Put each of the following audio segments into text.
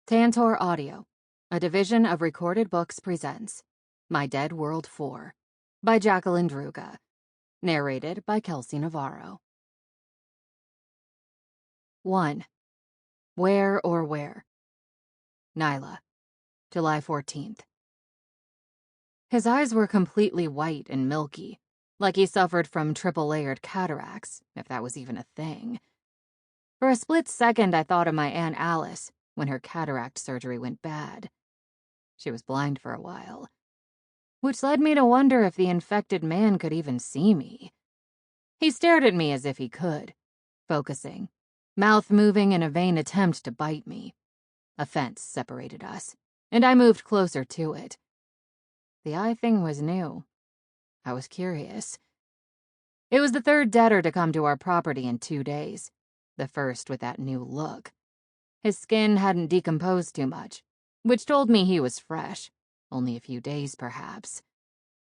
Tantor Audio, a division of Recorded Books presents My Dead World 4 by Jacqueline Druga, narrated by Kelsey Navarro. 1. Where or Where? Nila, July 14th. His eyes were completely white and milky, like he suffered from triple-layered cataracts, if that was even a thing. For a split second, I thought of my Aunt Alice when her cataract surgery went bad. She was blind for a while, which led me to wonder if the infected man could even see me. He stared at me as if he could, focusing, mouth moving in a vain attempt to bite me. A fence separated us, and I moved closer to it. The eye thing was new. I was curious. It was the third debtor to come to our property in 2 days, the first with that new look. His skin hadn't decomposed too much, which told me he was fresh, only a few days perhaps.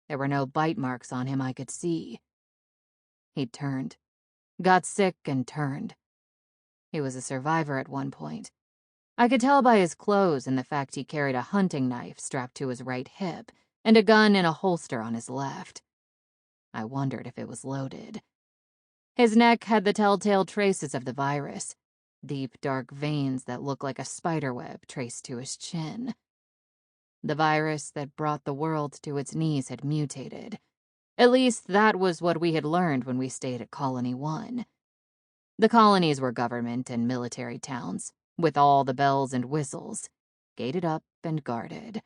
There were no bite marks on him I could see. He'd turned, got sick and turned. He was a survivor at one point. I could tell by his clothes and the fact he carried a hunting knife strapped to his right hip and a gun in a holster on his left. I wondered if it was loaded. His neck had the telltale traces of the virus, deep, dark veins that looked like a spiderweb traced to his chin. The virus that brought the world to its knees had mutated. At least that was what we had learned when we stayed at Colony 1. The colonies were government and military towns, with all the bells and whistles, gated up and guarded.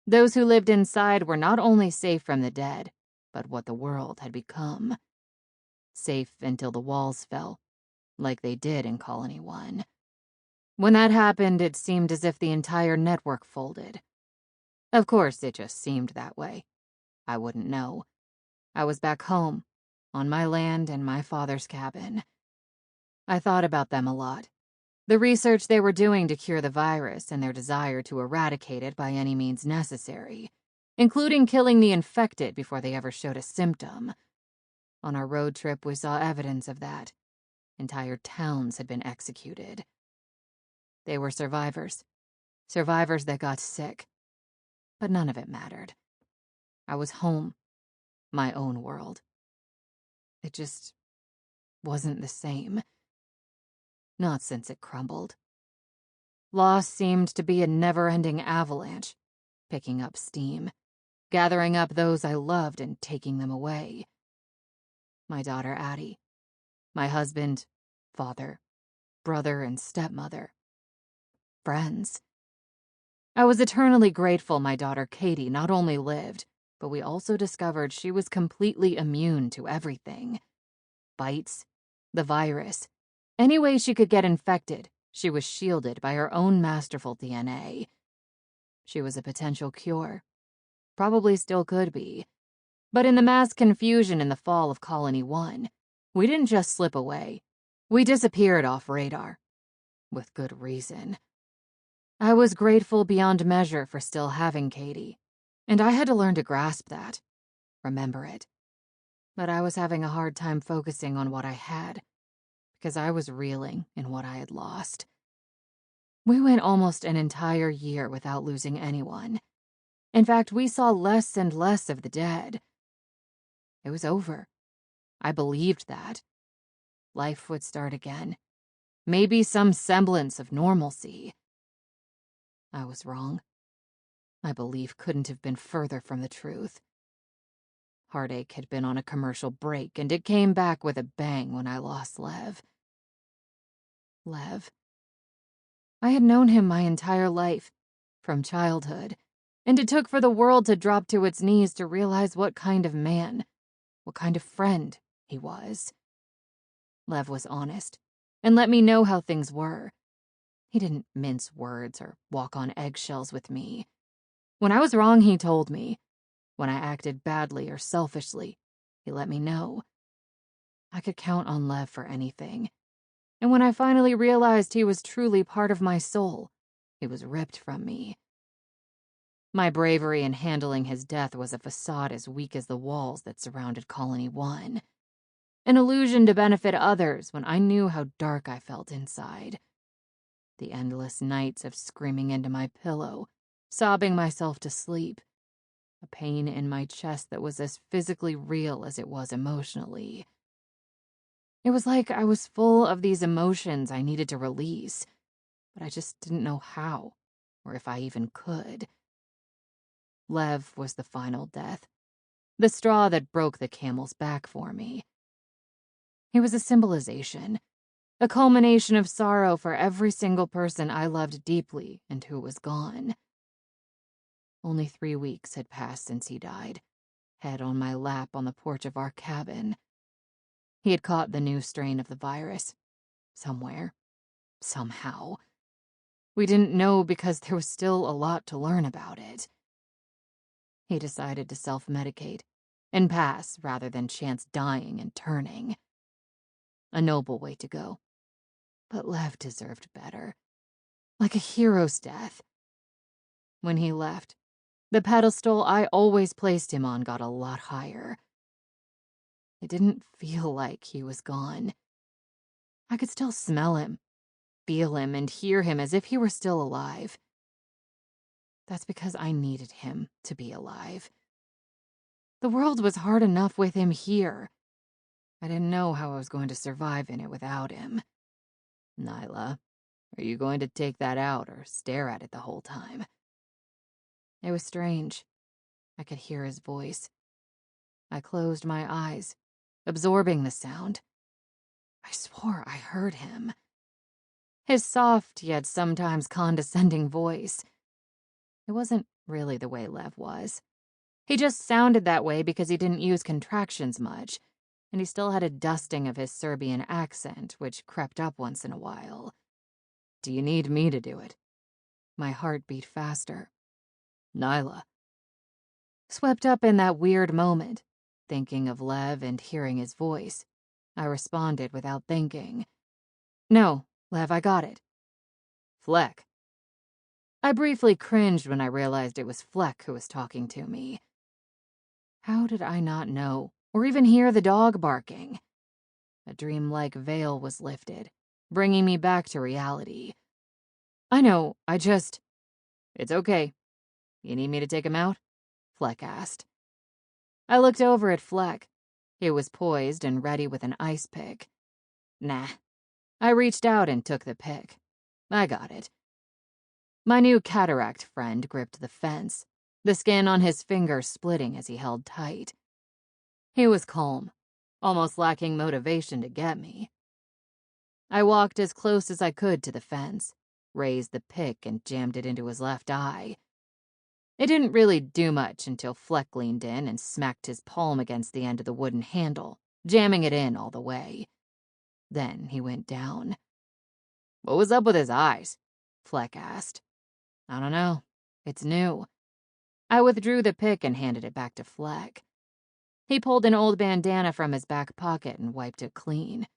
Those who lived inside were not only safe from the dead, but what the world had become. Safe until the walls fell, like they did in Colony 1. When that happened, it seemed as if the entire network folded. Of course, it just seemed that way. I wouldn't know. I was back home, on my land and my father's cabin. I thought about them a lot. The research they were doing to cure the virus and their desire to eradicate it by any means necessary, including killing the infected before they ever showed a symptom. On our road trip, we saw evidence of that. Entire towns had been executed. They were survivors. Survivors that got sick. But none of it mattered. I was home. My own world. It just wasn't the same. Not since it crumbled. Loss seemed to be a never-ending avalanche, picking up steam, gathering up those I loved and taking them away. My daughter Addie. My husband, father, brother, and stepmother. Friends. I was eternally grateful my daughter Katie not only lived, but we also discovered she was completely immune to everything. Bites, the virus. Any way she could get infected, she was shielded by her own masterful DNA. She was a potential cure. Probably still could be. But in the mass confusion in the fall of Colony 1, we didn't just slip away. We disappeared off radar. With good reason. I was grateful beyond measure for still having Katie, and I had to learn to grasp that, remember it. But I was having a hard time focusing on what I had, because I was reeling in what I had lost. We went almost an entire year without losing anyone. In fact, we saw less and less of the dead. It was over. I believed that. Life would start again. Maybe some semblance of normalcy. I was wrong. My belief couldn't have been further from the truth. Heartache had been on a commercial break, and it came back with a bang when I lost Lev. Lev. I had known him my entire life, from childhood, and it took for the world to drop to its knees to realize what kind of man, what kind of friend he was. Lev was honest, and let me know how things were. He didn't mince words or walk on eggshells with me. When I was wrong, he told me. When I acted badly or selfishly, he let me know. I could count on Lev for anything. And when I finally realized he was truly part of my soul, he was ripped from me. My bravery in handling his death was a facade as weak as the walls that surrounded Colony 1. An illusion to benefit others when I knew how dark I felt inside. The endless nights of screaming into my pillow, sobbing myself to sleep. A pain in my chest that was as physically real as it was emotionally. It was like I was full of these emotions I needed to release, but I just didn't know how, or if I even could. Lev was the final death, the straw that broke the camel's back for me. He was a symbolization, a culmination of sorrow for every single person I loved deeply and who was gone. Only 3 weeks had passed since he died, head on my lap on the porch of our cabin. He had caught the new strain of the virus. Somewhere. Somehow. We didn't know because there was still a lot to learn about it. He decided to self-medicate and pass rather than chance dying and turning. A noble way to go. But Lev deserved better. Like a hero's death. When he left, the pedestal I always placed him on got a lot higher. It didn't feel like he was gone. I could still smell him, feel him, and hear him as if he were still alive. That's because I needed him to be alive. The world was hard enough with him here. I didn't know how I was going to survive in it without him. Nila, are you going to take that out or stare at it the whole time? It was strange. I could hear his voice. I closed my eyes, absorbing the sound. I swore I heard him. His soft yet sometimes condescending voice. It wasn't really the way Lev was. He just sounded that way because he didn't use contractions much, and he still had a dusting of his Serbian accent, which crept up once in a while. Do you need me to do it? My heart beat faster. Nila. Swept up in that weird moment, thinking of Lev and hearing his voice, I responded without thinking. No, Lev, I got it. Fleck. I briefly cringed when I realized it was Fleck who was talking to me. How did I not know, or even hear the dog barking? A dreamlike veil was lifted, bringing me back to reality. I know, It's okay. You need me to take him out? Fleck asked. I looked over at Fleck. He was poised and ready with an ice pick. Nah. I reached out and took the pick. I got it. My new cataract friend gripped the fence, the skin on his finger splitting as he held tight. He was calm, almost lacking motivation to get me. I walked as close as I could to the fence, raised the pick and jammed it into his left eye. It didn't really do much until Fleck leaned in and smacked his palm against the end of the wooden handle, jamming it in all the way. Then he went down. What was up with his eyes? Fleck asked. I don't know. It's new. I withdrew the pick and handed it back to Fleck. He pulled an old bandana from his back pocket and wiped it clean.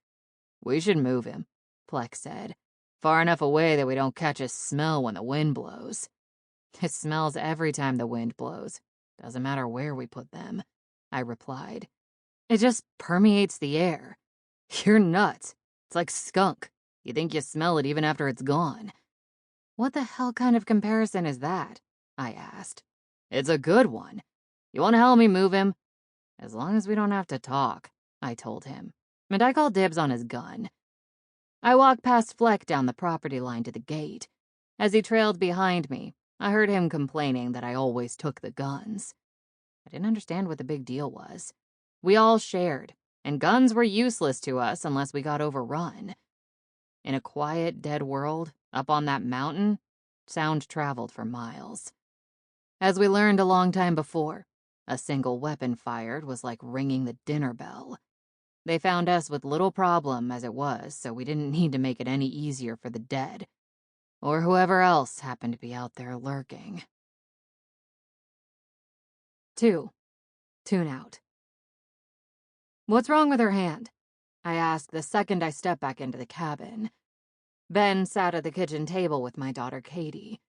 We should move him, Fleck said. Far enough away that we don't catch his smell when the wind blows. It smells every time the wind blows. Doesn't matter where we put them, I replied. It just permeates the air. You're nuts. It's like skunk. You think you smell it even after it's gone. What the hell kind of comparison is that? I asked. It's a good one. You want to help me move him? As long as we don't have to talk, I told him, and I called dibs on his gun. I walked past Fleck down the property line to the gate. As he trailed behind me, I heard him complaining that I always took the guns. I didn't understand what the big deal was. We all shared, and guns were useless to us unless we got overrun. In a quiet, dead world, up on that mountain, sound traveled for miles. As we learned a long time before, a single weapon fired was like ringing the dinner bell. They found us with little problem as it was, so we didn't need to make it any easier for the dead, or whoever else happened to be out there lurking. 2. Tune out. What's wrong with her hand? I asked the second I stepped back into the cabin. Ben sat at the kitchen table with my daughter Katie.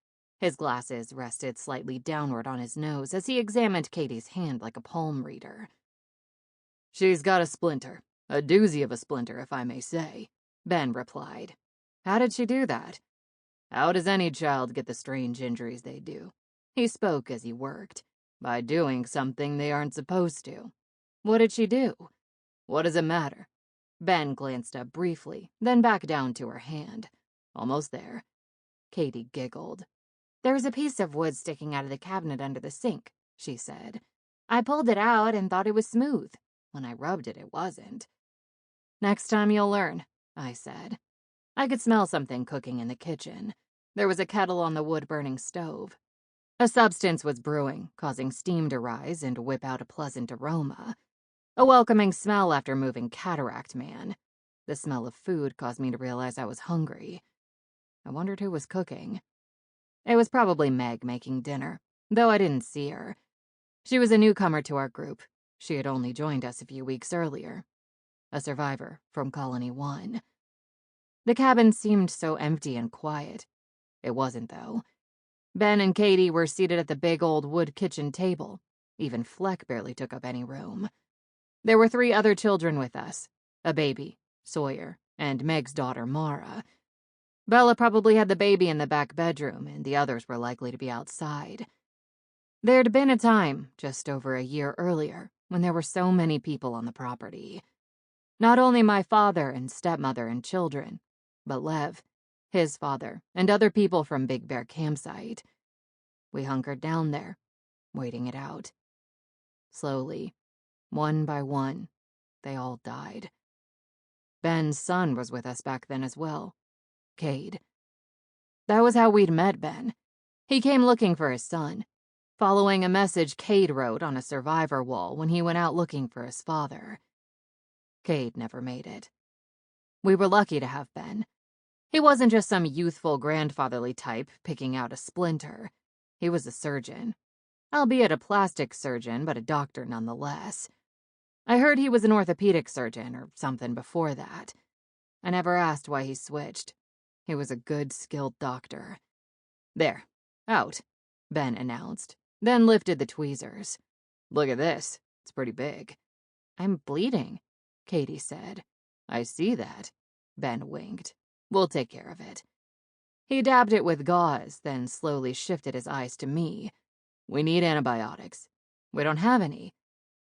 His glasses rested slightly downward on his nose as he examined Katie's hand like a palm reader. She's got a splinter. A doozy of a splinter, if I may say, Ben replied. How did she do that? How does any child get the strange injuries they do? He spoke as he worked, by doing something they aren't supposed to. What did she do? What does it matter? Ben glanced up briefly, then back down to her hand. Almost there. Katie giggled. There was a piece of wood sticking out of the cabinet under the sink, she said. I pulled it out and thought it was smooth. When I rubbed it, it wasn't. Next time you'll learn, I said. I could smell something cooking in the kitchen. There was a kettle on the wood-burning stove. A substance was brewing, causing steam to rise and whip out a pleasant aroma. A welcoming smell after moving Cataract Man. The smell of food caused me to realize I was hungry. I wondered who was cooking. It was probably Meg making dinner, though I didn't see her. She was a newcomer to our group. She had only joined us a few weeks earlier. A survivor from Colony 1. The cabin seemed so empty and quiet. It wasn't, though. Ben and Katie were seated at the big old wood kitchen table. Even Fleck barely took up any room. There were 3 other children with us. A baby, Sawyer, and Meg's daughter, Mara. Bella probably had the baby in the back bedroom, and the others were likely to be outside. There'd been a time, just over a year earlier, when there were so many people on the property. Not only my father and stepmother and children, but Lev, his father, and other people from Big Bear Campsite. We hunkered down there, waiting it out. Slowly, one by one, they all died. Ben's son was with us back then as well. Cade. That was how we'd met Ben. He came looking for his son, following a message Cade wrote on a survivor wall when he went out looking for his father. Cade never made it. We were lucky to have Ben. He wasn't just some youthful grandfatherly type picking out a splinter. He was a surgeon. Albeit a plastic surgeon, but a doctor nonetheless. I heard he was an orthopedic surgeon or something before that. I never asked why he switched. He was a good, skilled doctor. There, out, Ben announced, then lifted the tweezers. Look at this. It's pretty big. I'm bleeding, Katie said. I see that. Ben winked. We'll take care of it. He dabbed it with gauze, then slowly shifted his eyes to me. We need antibiotics. We don't have any.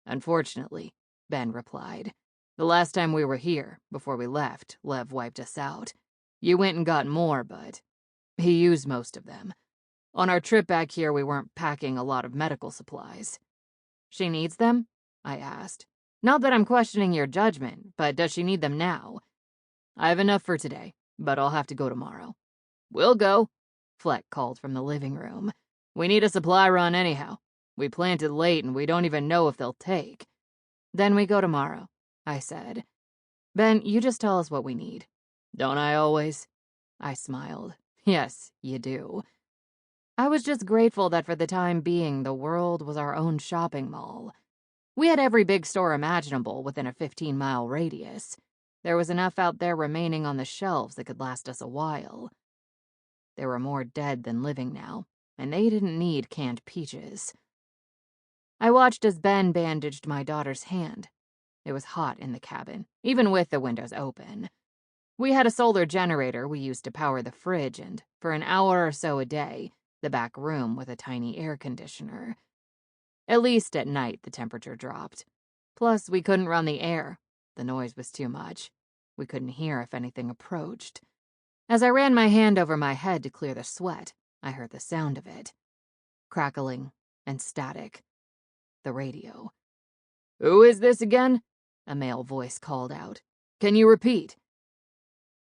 Unfortunately, Ben replied. The last time we were here, before we left, Lev wiped us out. You went and got more, but he used most of them. On our trip back here, we weren't packing a lot of medical supplies. She needs them? I asked. Not that I'm questioning your judgment, but does she need them now? I have enough for today, but I'll have to go tomorrow. We'll go, Fleck called from the living room. We need a supply run anyhow. We planted late and we don't even know if they'll take. Then we go tomorrow, I said. Ben, you just tell us what we need. Don't I always? I smiled. Yes, you do. I was just grateful that for the time being, the world was our own shopping mall. We had every big store imaginable within a 15-mile radius. There was enough out there remaining on the shelves that could last us a while. There were more dead than living now, and they didn't need canned peaches. I watched as Ben bandaged my daughter's hand. It was hot in the cabin, even with the windows open. We had a solar generator we used to power the fridge and, for an hour or so a day, the back room with a tiny air conditioner. At least at night the temperature dropped. Plus, we couldn't run the air. The noise was too much. We couldn't hear if anything approached. As I ran my hand over my head to clear the sweat, I heard the sound of it. Crackling and static. The radio. Who is this again? A male voice called out. Can you repeat?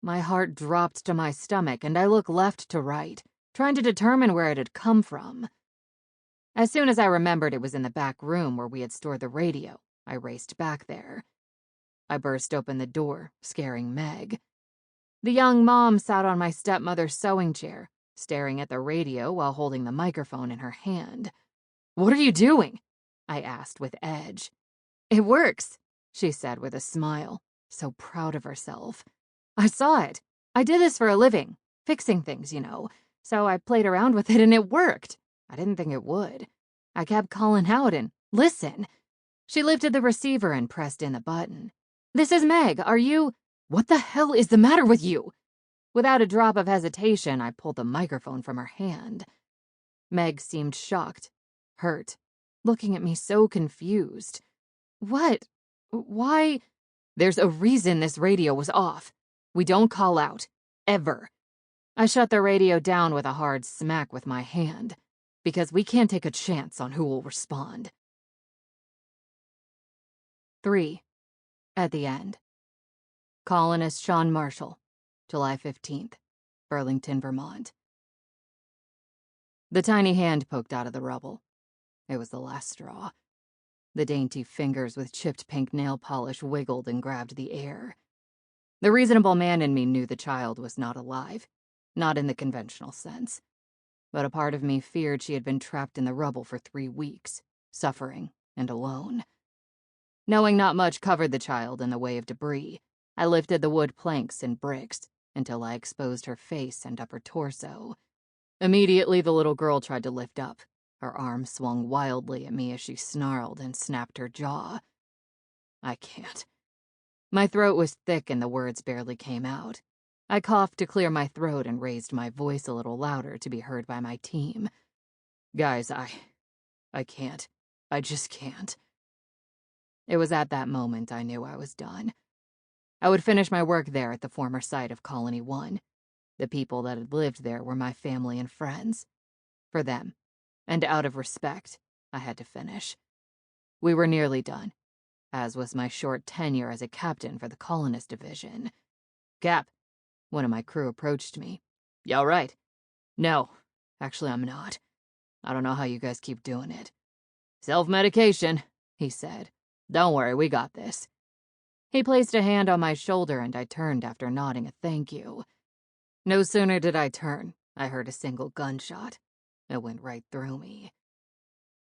My heart dropped to my stomach and I looked left to right, trying to determine where it had come from. As soon as I remembered it was in the back room where we had stored the radio, I raced back there. I burst open the door, scaring Meg. The young mom sat on my stepmother's sewing chair, staring at the radio while holding the microphone in her hand. What are you doing? I asked with edge. It works, she said with a smile, so proud of herself. I saw it. I did this for a living, fixing things, you know, so I played around with it and it worked. I didn't think it would. I kept calling out and, listen. She lifted the receiver and pressed in the button. This is Meg, are you... What the hell is the matter with you? Without a drop of hesitation, I pulled the microphone from her hand. Meg seemed shocked, hurt, looking at me so confused. What? Why? There's a reason this radio was off. We don't call out. Ever. I shut the radio down with a hard smack with my hand, because we can't take a chance on who will respond. 3. At the end. Colonist Sean Marshall, July 15th, Burlington, Vermont. The tiny hand poked out of the rubble. It was the last straw. The dainty fingers with chipped pink nail polish wiggled and grabbed the air. The reasonable man in me knew the child was not alive, not in the conventional sense. But a part of me feared she had been trapped in the rubble for 3 weeks, suffering and alone. Knowing not much covered the child in the way of debris, I lifted the wood planks and bricks until I exposed her face and upper torso. Immediately, the little girl tried to lift up. Her arm swung wildly at me as she snarled and snapped her jaw. I can't. My throat was thick and the words barely came out. I coughed to clear my throat and raised my voice a little louder to be heard by my team. Guys, I can't. I just can't. It was at that moment I knew I was done. I would finish my work there at the former site of Colony 1. The people that had lived there were my family and friends. For them, and out of respect, I had to finish. We were nearly done, as was my short tenure as a captain for the colonist division. Cap, one of my crew approached me. You all right? No, actually I'm not. I don't know how you guys keep doing it. Self-medication, he said. Don't worry, we got this. He placed a hand on my shoulder and I turned after nodding a thank you. No sooner did I turn, I heard a single gunshot. It went right through me.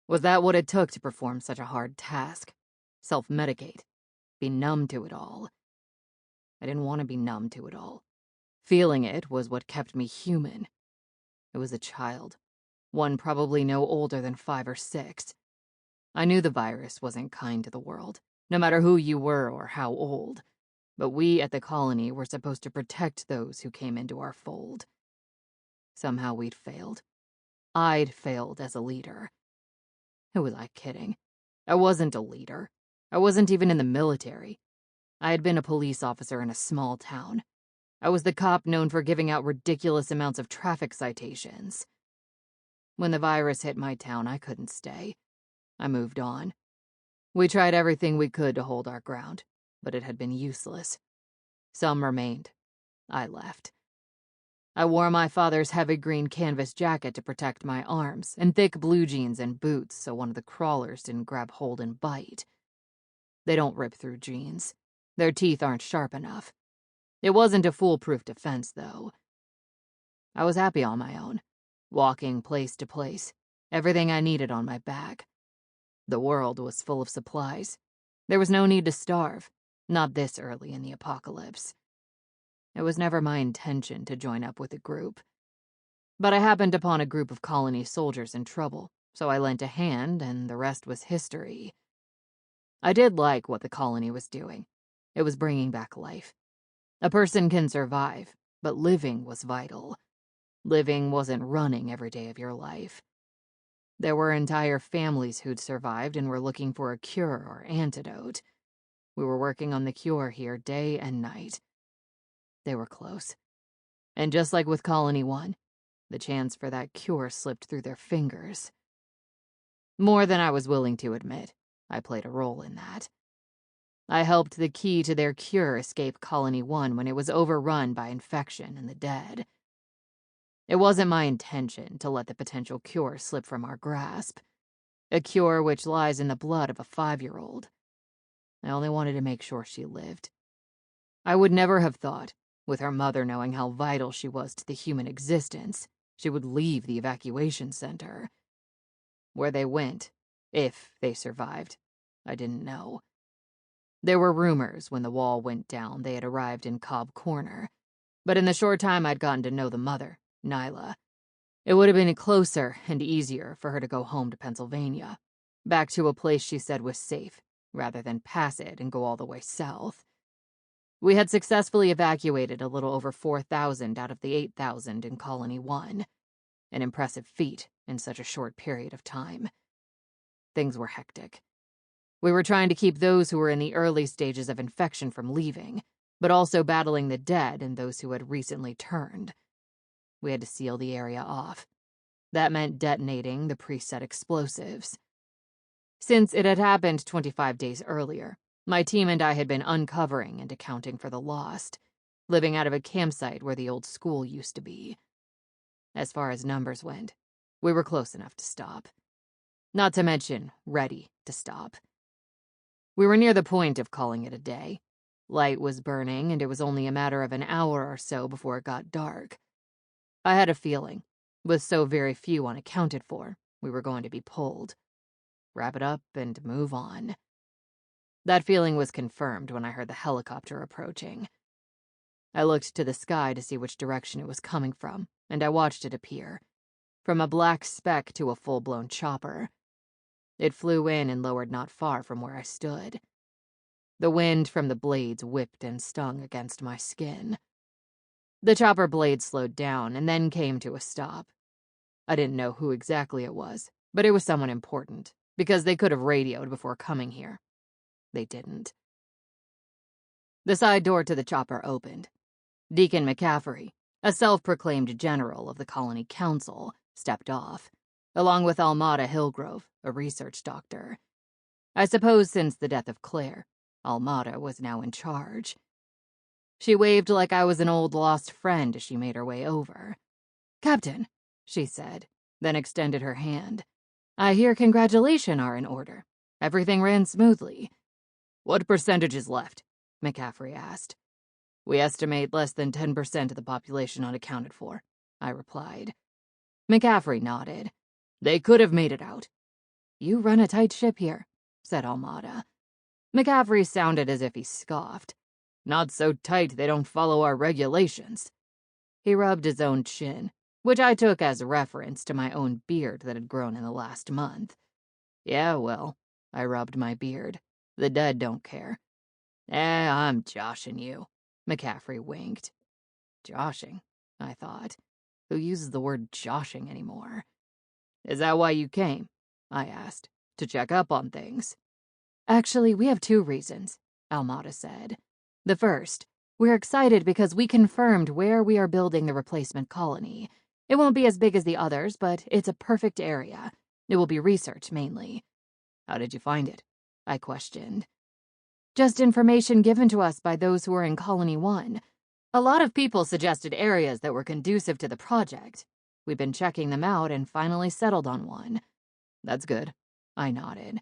Was that what it took to perform such a hard task? Self-medicate? Be numb to it all? I didn't want to be numb to it all. Feeling it was what kept me human. It was a child, one probably no older than 5 or 6. I knew the virus wasn't kind to the world, no matter who you were or how old. But we at the colony were supposed to protect those who came into our fold. Somehow we'd failed. I'd failed as a leader. Who was I kidding? I wasn't a leader. I wasn't even in the military. I had been a police officer in a small town. I was the cop known for giving out ridiculous amounts of traffic citations. When the virus hit my town, I couldn't stay. I moved on. We tried everything we could to hold our ground, but it had been useless. Some remained. I left. I wore my father's heavy green canvas jacket to protect my arms, and thick blue jeans and boots so one of the crawlers didn't grab hold and bite. They don't rip through jeans. Their teeth aren't sharp enough. It wasn't a foolproof defense, though. I was happy on my own, walking place to place, everything I needed on my back. The world was full of supplies. There was no need to starve, not this early in the apocalypse. It was never my intention to join up with a group. But I happened upon a group of colony soldiers in trouble, so I lent a hand, and the rest was history. I did like what the colony was doing. It was bringing back life. A person can survive, but living was vital. Living wasn't running every day of your life. There were entire families who'd survived and were looking for a cure or antidote. We were working on the cure here day and night. They were close. And just like with Colony 1, the chance for that cure slipped through their fingers. More than I was willing to admit, I played a role in that. I helped the key to their cure escape Colony 1 when it was overrun by infection and the dead. It wasn't my intention to let the potential cure slip from our grasp. A cure which lies in the blood of a 5-year-old. I only wanted to make sure she lived. I would never have thought, with her mother knowing how vital she was to the human existence, she would leave the evacuation center. Where they went, if they survived, I didn't know. There were rumors when the wall went down they had arrived in Cobb Corner, but in the short time I'd gotten to know the mother, Nila, it would have been closer and easier for her to go home to Pennsylvania, back to a place she said was safe, rather than pass it and go all the way south. We had successfully evacuated a little over 4,000 out of the 8,000 in Colony 1. An impressive feat in such a short period of time. Things were hectic. We were trying to keep those who were in the early stages of infection from leaving, but also battling the dead and those who had recently turned. We had to seal the area off. That meant detonating the preset explosives. Since it had happened 25 days earlier, my team and I had been uncovering and accounting for the lost, living out of a campsite where the old school used to be. As far as numbers went, we were close enough to stop. Not to mention, ready to stop. We were near the point of calling it a day. Light was burning, and it was only a matter of an hour or so before it got dark. I had a feeling, with so very few unaccounted for, we were going to be pulled. Wrap it up and move on. That feeling was confirmed when I heard the helicopter approaching. I looked to the sky to see which direction it was coming from, and I watched it appear. From a black speck to a full-blown chopper. It flew in and lowered not far from where I stood. The wind from the blades whipped and stung against my skin. The chopper blade slowed down and then came to a stop. I didn't know who exactly it was, but it was someone important, because they could have radioed before coming here. They didn't. The side door to the chopper opened. Deacon McCaffrey, a self-proclaimed general of the Colony Council, stepped off, along with Almada Hillgrove, a research doctor. I suppose since the death of Claire, Almada was now in charge. She waved like I was an old lost friend as she made her way over. "Captain," she said, then extended her hand. "I hear congratulations are in order. Everything ran smoothly." "What percentage is left?" McCaffrey asked. "We estimate less than 10% of the population unaccounted for," I replied. McCaffrey nodded. "They could have made it out." "You run a tight ship here," said Almada. McCaffrey sounded as if he scoffed. "Not so tight they don't follow our regulations." He rubbed his own chin, which I took as a reference to my own beard that had grown in the last month. "Yeah, well," I rubbed my beard. "The dead don't care." I'm joshing you," McCaffrey winked. Joshing, I thought. Who uses the word joshing anymore? "Is that why you came?" I asked. "To check up on things?" "Actually, we have 2 reasons," Almada said. "The first, we're excited because we confirmed where we are building the replacement colony. It won't be as big as the others, but it's a perfect area. It will be research, mainly." "How did you find it?" I questioned. "Just information given to us by those who are in Colony 1. A lot of people suggested areas that were conducive to the project. We've been checking them out and finally settled on one." "That's good," I nodded.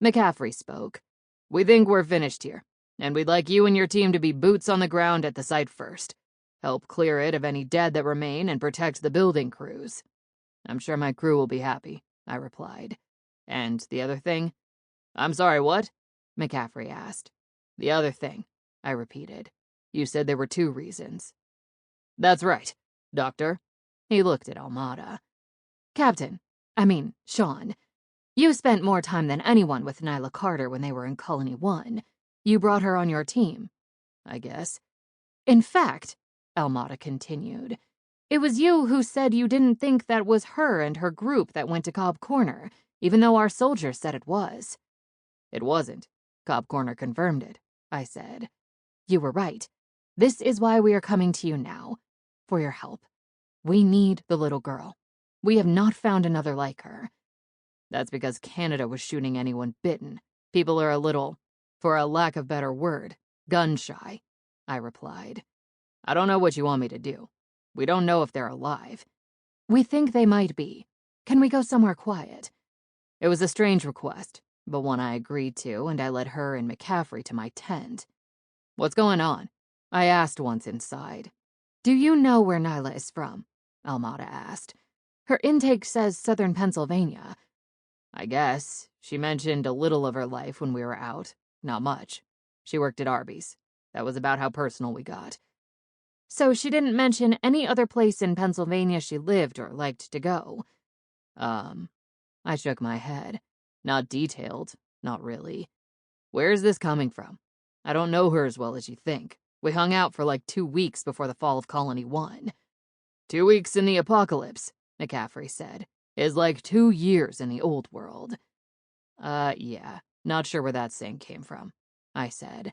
McCaffrey spoke. "We think we're finished here, and we'd like you and your team to be boots on the ground at the site first. Help clear it of any dead that remain and protect the building crews." "I'm sure my crew will be happy," I replied. "And the other thing?" "I'm sorry, what?" McCaffrey asked. "The other thing," I repeated. "You said there were 2 reasons." "That's right, Doctor." He looked at Almada. Sean, you spent more time than anyone with Nila Carter when they were in Colony 1. You brought her on your team." "I guess." "In fact," Almada continued, "it was you who said you didn't think that was her and her group that went to Cobb Corner, even though our soldiers said it was." "It wasn't. Cobb Corner confirmed it," I said. "You were right. This is why we are coming to you now. For your help. We need the little girl. We have not found another like her." "That's because Canada was shooting anyone bitten. People are a little, for a lack of better word, gun-shy," I replied. "I don't know what you want me to do. We don't know if they're alive." "We think they might be. Can we go somewhere quiet?" It was a strange request, but one I agreed to, and I led her and McCaffrey to my tent. "What's going on?" I asked once inside. "Do you know where Nila is from?" Almada asked. "Her intake says southern Pennsylvania." "I guess. She mentioned a little of her life when we were out. Not much. She worked at Arby's. That was about how personal we got." "So she didn't mention any other place in Pennsylvania she lived or liked to go?" I shook my head. "Not detailed. Not really. Where is this coming from? I don't know her as well as you think. We hung out for like 2 weeks before the fall of Colony 1. 2 weeks in the apocalypse, McCaffrey said, is like 2 years in the old world. Yeah, not sure where that saying came from, I said.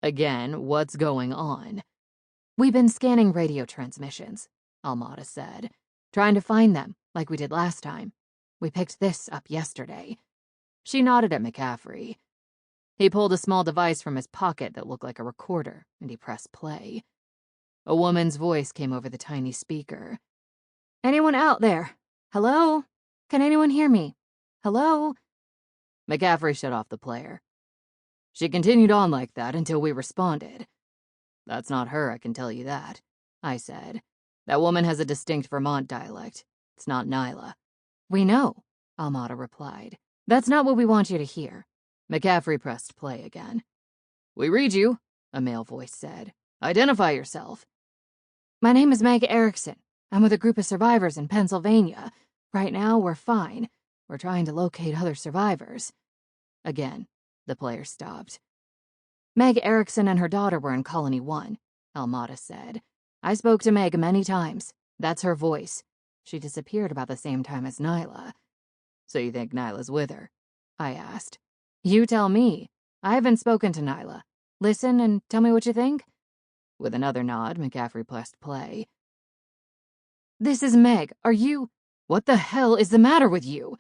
Again, what's going on? We've been scanning radio transmissions, Almada said, trying to find them like we did last time. We picked this up yesterday. She nodded at McCaffrey. He pulled a small device from his pocket that looked like a recorder, and he pressed play. A woman's voice came over the tiny speaker. Anyone out there? Hello? Can anyone hear me? Hello? McCaffrey shut off the player. She continued on like that until we responded. That's not her, I can tell you that, I said. That woman has a distinct Vermont dialect. It's not Nila. We know, Almada replied. That's not what we want you to hear. McCaffrey pressed play again. We read you, a male voice said. Identify yourself. My name is Meg Erickson. I'm with a group of survivors in Pennsylvania. Right now, we're fine. We're trying to locate other survivors. Again, the player stopped. Meg Erickson and her daughter were in Colony 1, Almada said. I spoke to Meg many times. That's her voice. She disappeared about the same time as Nila. So you think Nila's with her? I asked. You tell me. I haven't spoken to Nila. Listen and tell me what you think. With another nod, McCaffrey pressed play. This is Meg. Are you... What the hell is the matter with you?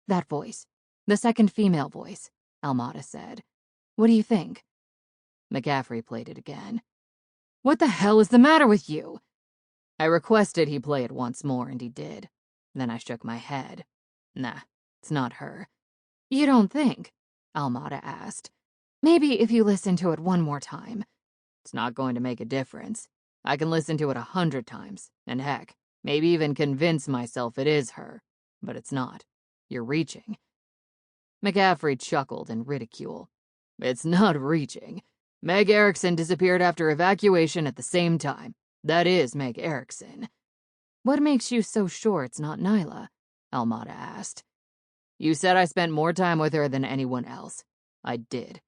That voice. The second female voice, Almada said. What do you think? McCaffrey played it again. What the hell is the matter with you? I requested he play it once more, and he did. Then I shook my head. Nah, it's not her. You don't think? Almada asked. Maybe if you listen to it one more time. It's not going to make a difference. I can listen to it 100 times, and heck, maybe even convince myself it is her. But it's not. You're reaching. McCaffrey chuckled in ridicule. It's not reaching. Meg Erickson disappeared after evacuation at the same time. That is Meg Erickson. What makes you so sure it's not Nila? Almada asked. You said I spent more time with her than anyone else. I did.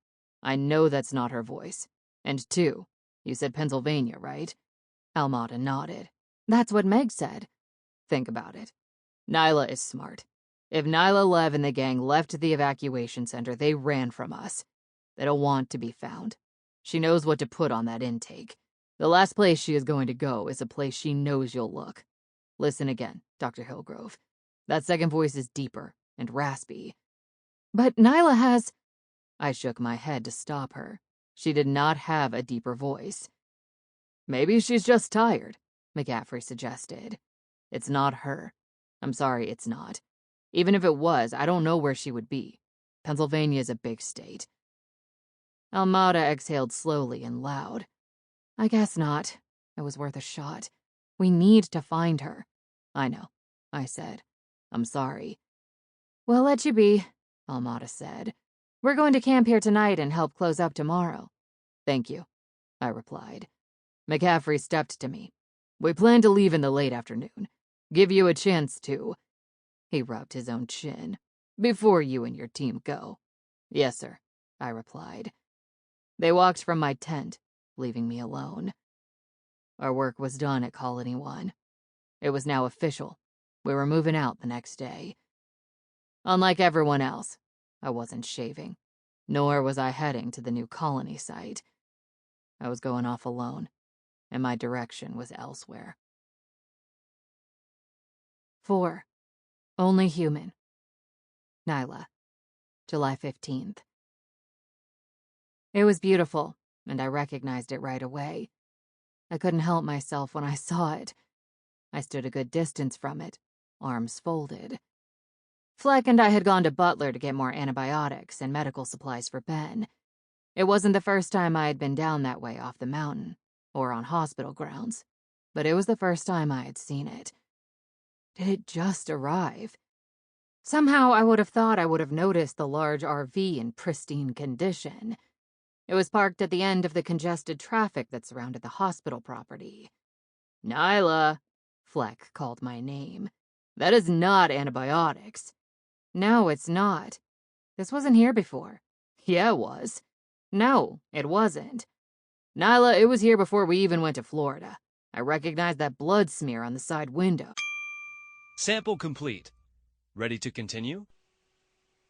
I know that's not her voice. And 2, you said Pennsylvania, right? Almada nodded. That's what Meg said. Think about it. Nila is smart. If Nila, Lev, and the gang left the evacuation center, they ran from us. They don't want to be found. She knows what to put on that intake. The last place she is going to go is a place she knows you'll look. Listen again, Dr. Hillgrove. That second voice is deeper and raspy. But Nila has... I shook my head to stop her. She did not have a deeper voice. Maybe she's just tired, McCaffrey suggested. It's not her. I'm sorry, it's not. Even if it was, I don't know where she would be. Pennsylvania is a big state. Almada exhaled slowly and loud. I guess not. It was worth a shot. We need to find her. I know, I said. I'm sorry. We'll let you be, Almada said. We're going to camp here tonight and help close up tomorrow. Thank you, I replied. McCaffrey stepped to me. We plan to leave in the late afternoon. Give you a chance to... He rubbed his own chin. Before you and your team go. Yes, sir, I replied. They walked from my tent, leaving me alone. Our work was done at Colony 1. It was now official. We were moving out the next day. Unlike everyone else, I wasn't shaving, nor was I heading to the new colony site. I was going off alone, and my direction was elsewhere. 4. Only Human. Nila, July 15th. It was beautiful, and I recognized it right away. I couldn't help myself when I saw it. I stood a good distance from it, arms folded. Fleck and I had gone to Butler to get more antibiotics and medical supplies for Ben. It wasn't the first time I had been down that way off the mountain, or on hospital grounds, but it was the first time I had seen it. Did it just arrive? Somehow I would have thought I would have noticed the large RV in pristine condition. It was parked at the end of the congested traffic that surrounded the hospital property. Nila, Fleck called my name. That is not antibiotics. No, it's not. This wasn't here before. Yeah, it was. No, it wasn't. Nila, it was here before we even went to Florida. I recognized that blood smear on the side window. Sample complete. Ready to continue?